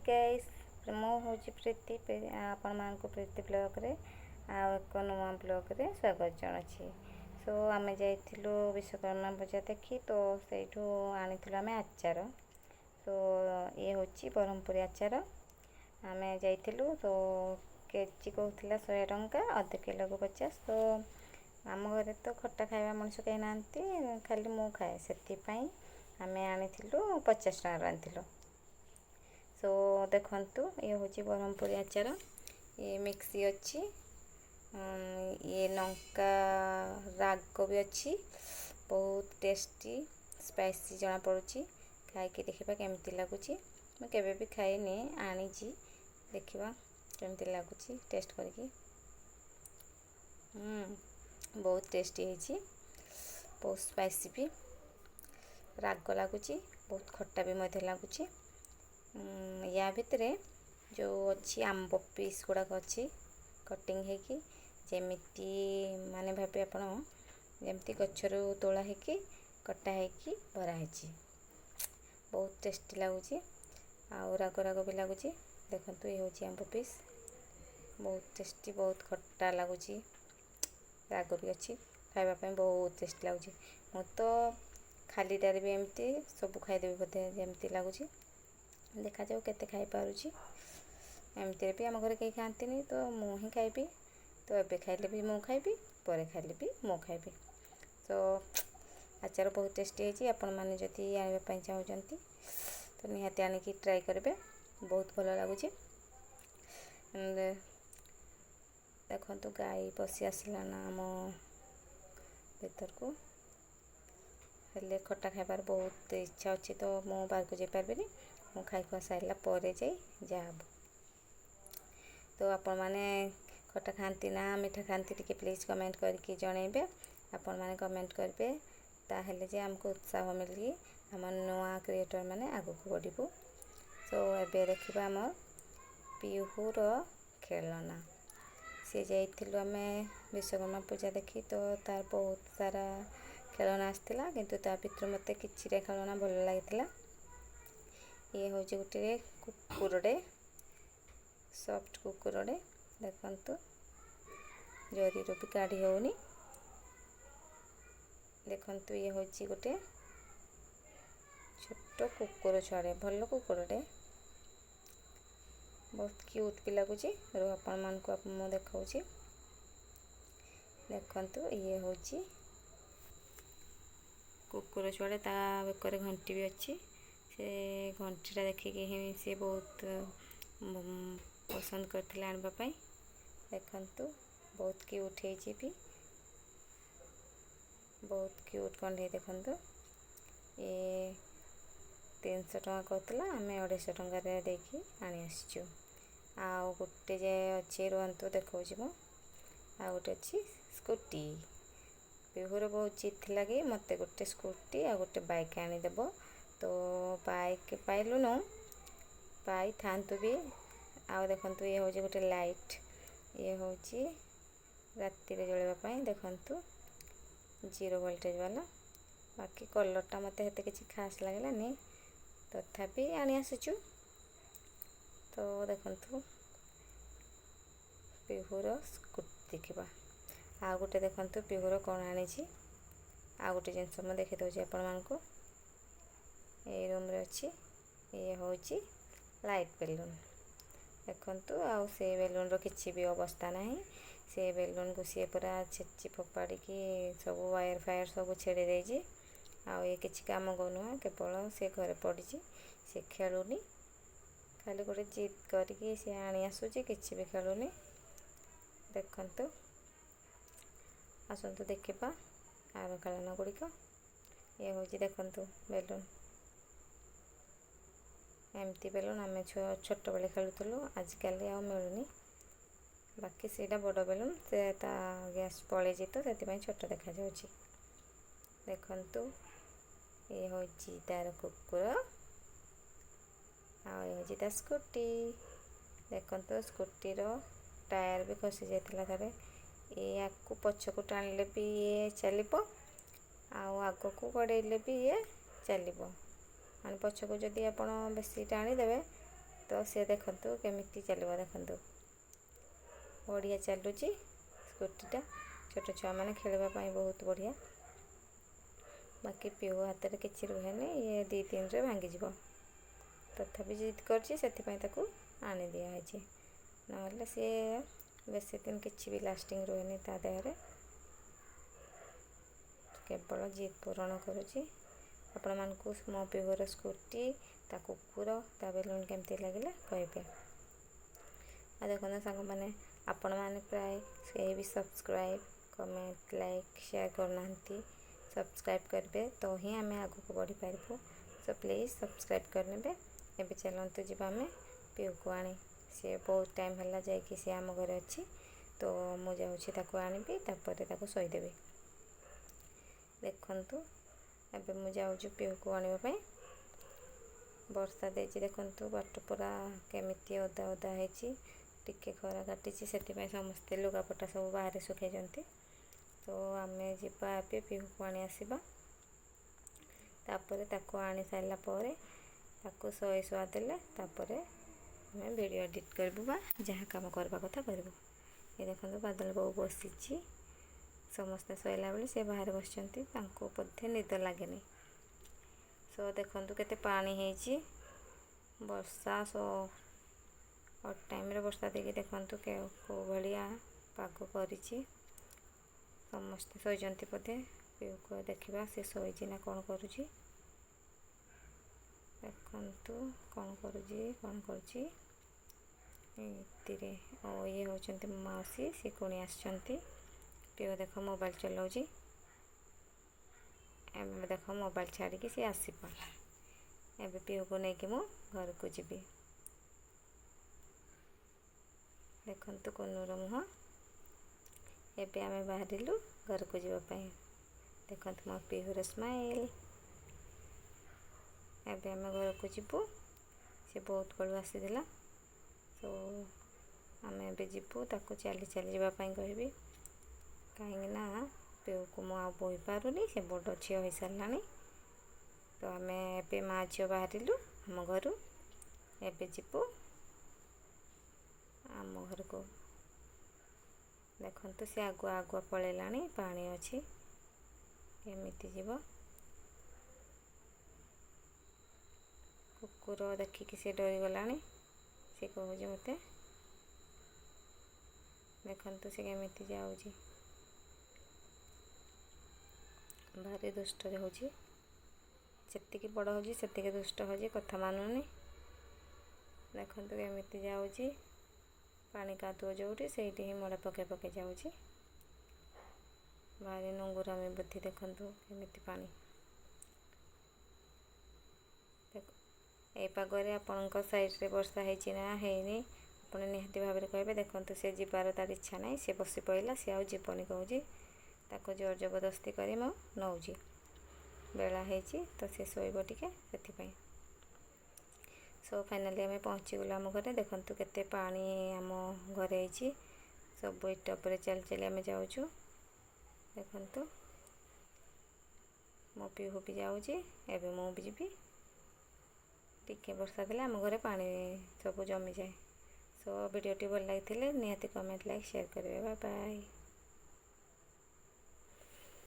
Guys मो हूँ प्रीति आपण मानक प्रीति ब्लॉग रे आ एक नुआ ब्लॉग रे स्वागत जनाची। सो आमे जाइथिलु विश्वकर्मा पूजा देखी तो सेठू आनिथिलु आमे आचार। तो ये होची ब्रह्मपुरी आचार आमे जाइथिलु तो केजी कहूथिला 100 टंका अध किलो को 50। तो आम घरे तो खट्टा खाଇବା मनुष्य कहीं नांती खाली मु खाए सेति आमे आनिथिलु 50 टंका आनिथिलु। सो देखंतु ये होची ब्रह्मपुरी आचार ये मिक्सी अच्छी ये लंका राग भी अच्छी बहुत टेस्टी स्पाइसी जना पड़ुची खाई कि देखिबा केमती लागुची। मैं केबे भी खाइनी आनीची देखिबा केमती लागुची टेस्ट करके। बहुत टेस्टी है बहुत स्पाइसी भी राग लगुच बहुत खट्टा भी मध्य लगुच। या भितरे जो अच्छी आंब पीस गुड़ाक अच्छी कटिंग है जेमिति माने भावे आपण जमती गच्छरू तोला है कटा है भराई बहुत टेस्टी लगुच आउ राग राग भी लगुच। देखो ये हूँ आंब पीस बहुत टेस्टी बहुत खट्टा लगुच राग भी अच्छी खावाई बहुत टेस्टी लगुच। मु तो खालीटारे भी एमती सब खाईदेवी बोधे जमती लगुच देखा जाऊ केते खाई पारुची। एमती भी आम घर कहीं खाती तो मु ही खाइबी तो एबे खाइले भी मु खाइबी परे खाइले भी मु खाइबी। तो आचार बहुत टेस्टी है आपण माने जति आनिबा पई चाहुचंती तो निहाती आनिकी ट्राई करबे बहुत भल लगुच। देखो गाई पशि आसला ना आम भीतर को हेले खट्टा खाइबार बहुत इच्छा अच्छी तो मु बाहर को जाई पारबेनी मु खाई खुआ सारा पर जाब। तो आपण माने खट्टा खाती ना मीठा खाती टिके प्लीज कमेंट करके जनइबे आपण माने कमेंट करबे ताहेले जे हमको उत्साह मिली आम नुआ क्रिएटर माने आगु को बढ़िबू। तो एबे देखिबा हम पिहुर खेलना सी जाइथिलु आमे विश्वकर्मा पूजा देखी तो तार बहुत सारा खेलना आसला किंतु ता भितर मते किछिटा खेलना भल लागितला। ये हूँ गोटे कुकुरडे सॉफ्ट कुकुरडे देखंतु जरी रो भी काढ़ी होनी। देखंतु ये हूँ गोटे छोट कुकुर छुआड़े भल कुकुरडे बहुत क्यूट भी लगुच रो आपण मान को मु देखाउची। देखंतु ये हूँ कुकुर छुआड़े ता बेकर घंटी भी अच्छी से घंटीटा देखिकी ही सी बहुत पसंद करते आनवाई। देखंतु बहुत क्यूट है भी बहुत क्यूट कंडे देखंतु ये 300 टंका कहला आम 250 टंका देकी आनी आसचु। आउ गोटे जे अच्छे रुहतु देखा मु आ गोटे अच्छी स्कूटी पिहुर बहुत जिद थी कि मत गोटे स्कूटी आ गोटे बाइक आनीदेव। तो बाइक पाइलुनु पाई थांतु भी आउ देखंतु ये हूँ गोटे लाइट ये हूँ राति जलवाई देखंतु 0 वोल्टेज वाला बाकी कलरटा मत हेते किसी खास लगलानी तथापि आनी आसचु। तो देखंतु पिहुर स्कूटी देखा आ गोटे देखंतु पिहुर कौन आनी आ गोटे जिनस मुझे देखी दूसरी आपण मानक ये रूम रे अच्छी ये हूँ लाइट बेलून देखंतु आउ से बेलून रो किछि भी अवस्था नहीं से बेलून को सी पूरा छेची फोपाड़ी की सब वायर फायर सब छेड़ी देजी आउ ये किछि काम गनुआ केवल से घरे पड़ी से खेलुनी खाली गोटे जिद करके सी आनी आसुची किछि भी खेलुनी। देखंतु आसंतु देखिबा आर खेलना गुड़िक ये हूँ देखंतु बेलून एमती बेलून आम छोट बेले खेलुलु आजिकल आ मिलूनी बाकी सीटा बड़ बेलून से गैस पलैजी तो से छोट देखा जाउची। देखंतु ये हूँ तार कुकुर आ ये हूँ स्कूटी देखंतु स्कूटी रो टायर भी खसी जाइतिला थारे ये आकु पछकु टाणिले भी ये चलिबो आउ आगकु गड़ेले भी ये चलिबो माने पछकु जदि आपण बेसी टाणी देबे ତ ସେ ଦେଖନ୍ତୁ କେମିତି ଚାଲିବ, ଦେଖନ୍ତୁ ବଢ଼ିଆ ଚାଲୁଛି ସ୍କୁଟିଟା। ଛୋଟ ଛୁଆମାନେ ଖେଳିବା ପାଇଁ ବହୁତ ବଢ଼ିଆ। ବାକି ପିହୁ ହାତରେ କିଛି ରୁହେନି, ଇଏ 2-3ରେ ଭାଙ୍ଗିଯିବ। ତଥାପି ଜିଦ୍ କରିଛି, ସେଥିପାଇଁ ତାକୁ ଆଣି ଦିଆହେଇଛି। ନହେଲେ ସିଏ ବେଶୀ ଦିନ କିଛି ବି ଲାଷ୍ଟିଂ ରୁହେନି ତା ଦେହରେ। କେବଳ ଜିଦ୍ ପୂରଣ କରୁଛି। ଆପଣମାନଙ୍କୁ ମୋ ପିହୁର ସ୍କୁଟି, ତା କୁକୁର, ତା ବେଲୁନ୍ କେମିତି ଲାଗିଲା କହିବେ। ଆଉ ଦେଖନ୍ତୁ ସାଙ୍ଗମାନେ, ଆପଣମାନେ ପ୍ରାୟ କେହି ବି ସବସ୍କ୍ରାଇବ୍, କମେଣ୍ଟ, ଲାଇକ୍, ସେୟାର କରୁନାହାନ୍ତି। ସବସ୍କ୍ରାଇବ୍ କରିବେ ତ ହିଁ ଆମେ ଆଗକୁ ବଢ଼ିପାରିବୁ। ସୋ ପ୍ଲିଜ୍ ସବସ୍କ୍ରାଇବ୍ କରିନେବେ। ଏବେ ଚାଲନ୍ତୁ ଯିବା ଆମେ ପିହୁକୁ ଆଣି। ସେ ବହୁତ ଟାଇମ୍ ହେଲା ଯାଇକି ସେ ଆମ ଘରେ ଅଛି, ତ ମୁଁ ଯାଉଛି ତାକୁ ଆଣିବି, ତାପରେ ତାକୁ ଶୋଇଦେବି। ଦେଖନ୍ତୁ ଏବେ ମୁଁ ଯାଉଛି ପିହୁକୁ ଆଣିବା ପାଇଁ। ବର୍ଷା ଦେଇଛି, ଦେଖନ୍ତୁ ବାଟ ପୁରା କେମିତି ଓଦା ଓଦା ହେଇଛି। ଟିକେ ଖରା କାଟିଛି, ସେଥିପାଇଁ ସମସ୍ତେ ଲୁଗାପଟା ସବୁ ବାହାରେ ଶୁଖେଇଛନ୍ତି। ତ ଆମେ ଯିବା ଏବେ ପିହୁକୁ ଆଣି ଆସିବା। ତାପରେ ତାକୁ ଆଣି ସାରିଲା ପରେ ତାକୁ ଶୁଆ ଦେଲେ ତାପରେ ଆମେ ଭିଡ଼ିଓ ଏଡ଼ିଟ୍ କରିବୁ ବା ଯାହା କାମ କରିବା କଥା କରିବୁ। ଏ ଦେଖନ୍ତୁ ବାଦଲ ବୋଉ ବସିଛି, ସମସ୍ତେ ଶୋଇଲା ବେଳେ ସେ ବାହାରେ ବସିଛନ୍ତି, ତାଙ୍କୁ ବୋଧେ ନିଦ ଲାଗେନି। ସୋ ଦେଖନ୍ତୁ କେତେ ପାଣି ହେଇଛି। ବର୍ଷା ଅଟ୍ ଟାଇମ୍ରେ ବର୍ଷା ଦେଇକି ଦେଖନ୍ତୁ କେଉଁ ଭଳିଆ ପାଗ କରିଛି। ସମସ୍ତେ ଶୋଇଛନ୍ତି ବୋଧେ। ପିହୁକୁ ଦେଖିବା ସେ ଶୋଇଛି ନା କ'ଣ କରୁଛି। ଦେଖନ୍ତୁ କ'ଣ କରୁଛି। ଏଥିରେ ଇଏ ହେଉଛନ୍ତି ମୋ ମାଉସୀ, ସେ କୁଣି ଆସିଛନ୍ତି। ପିହୁ ଦେଖ ମୋବାଇଲ୍ ଚଲାଉଛି। ଏବେ ଦେଖ ମୋବାଇଲ୍ ଛାଡ଼ିକି ସେ ଆସିପାରିଲା। ଏବେ ପିହୁକୁ ନେଇକି ମୁଁ ଘରକୁ ଯିବି। ଦେଖନ୍ତୁ କୁନୁର ମୁହଁ। ଏବେ ଆମେ ବାହାରିଲୁ ଘରକୁ ଯିବା ପାଇଁ। ଦେଖନ୍ତୁ ମୋ ପିହୁର ସ୍ମାଇଲ୍। ଏବେ ଆମେ ଘରକୁ ଯିବୁ। ସେ ବହୁତ ବେଳୁ ଆସିଥିଲା, ତ ଆମେ ଏବେ ଯିବୁ। ତାକୁ ଚାଲି ଚାଲି ଯିବା ପାଇଁ କହିବି, କାହିଁକିନା ପିହୁକୁ ମୁଁ ଆଉ ବୋହି ପାରୁନି, ସେ ବଡ଼ ଝିଅ ହୋଇସାରିଲାଣି। ତ ଆମେ ଏବେ ମା' ଝିଅ ବାହାରିଲୁ ଆମ ଘରୁ। ଏବେ ଯିବୁ ଆମ ଘରକୁ। ଦେଖନ୍ତୁ ସେ ଆଗୁଆ ପଳେଇଲାଣି, ପାଣି ଅଛି, କେମିତି ଯିବ। କୁକୁର ଦେଖିକି ସେ ଡରିଗଲାଣି, ସେ କହୁଛି ମୋତେ। ଦେଖନ୍ତୁ ସେ କେମିତି ଯାଉଛି, ଭାରି ଦୁଷ୍ଟ ହେଉଛି। ଯେତିକି ବଡ଼ ହେଉଛି ସେତିକି ଦୁଷ୍ଟ ହେଉଛି, କଥା ମାନୁନି। ଦେଖନ୍ତୁ କେମିତି ଯାଉଛି। ପାଣି କାଦୁଅ ଯେଉଁଠି ସେଇଠି ହିଁ ମଡ଼ା ପକେଇ ଯାଉଛି। ଭାରି ନୁଙ୍ଗୁରାମି ବୁଦ୍ଧି। ଦେଖନ୍ତୁ କେମିତି ପାଣି। ଏଇ ପାଗରେ ଆପଣଙ୍କ ସାଇଡ଼୍ରେ ବର୍ଷା ହେଇଛି ନା ହେଇନି, ଆପଣ ନିହାତି ଭାବରେ କହିବେ। ଦେଖନ୍ତୁ ସେ ଯିବାର ତାର ଇଚ୍ଛା ନାହିଁ, ସେ ବସି ପଡ଼ିଲା, ସେ ଆଉ ଯିବନି କହୁଛି। ତାକୁ ଜୋର ଜବରଦସ୍ତି କରି ମୁଁ ନେଉଛି। ବେଳା ହେଇଛି ତ ସେ ଶୋଇବ ଟିକେ, ସେଥିପାଇଁ। ସୋ ଫାଇନାଲି ଆମେ ପହଞ୍ଚିଗଲୁ ଆମ ଘରେ। ଦେଖନ୍ତୁ କେତେ ପାଣି ଆମ ଘରେ ହେଇଛି। ସବୁ ଇଟା ଉପରେ ଚାଲି ଚାଲି ଆମେ ଯାଉଛୁ। ଦେଖନ୍ତୁ ମୋ ପିହୁ ବି ଯାଉଛି, ଏବେ ମୁଁ ବି ଯିବି। ଟିକେ ବର୍ଷା ଦେଲେ ଆମ ଘରେ ପାଣି ସବୁ ଜମିଯାଏ। ସୋ ଭିଡ଼ିଓଟି ଭଲ ଲାଗିଥିଲେ ନିହାତି କମେଣ୍ଟ, ଲାଇକ୍, ସେୟାର କରିବେ। Bye bye.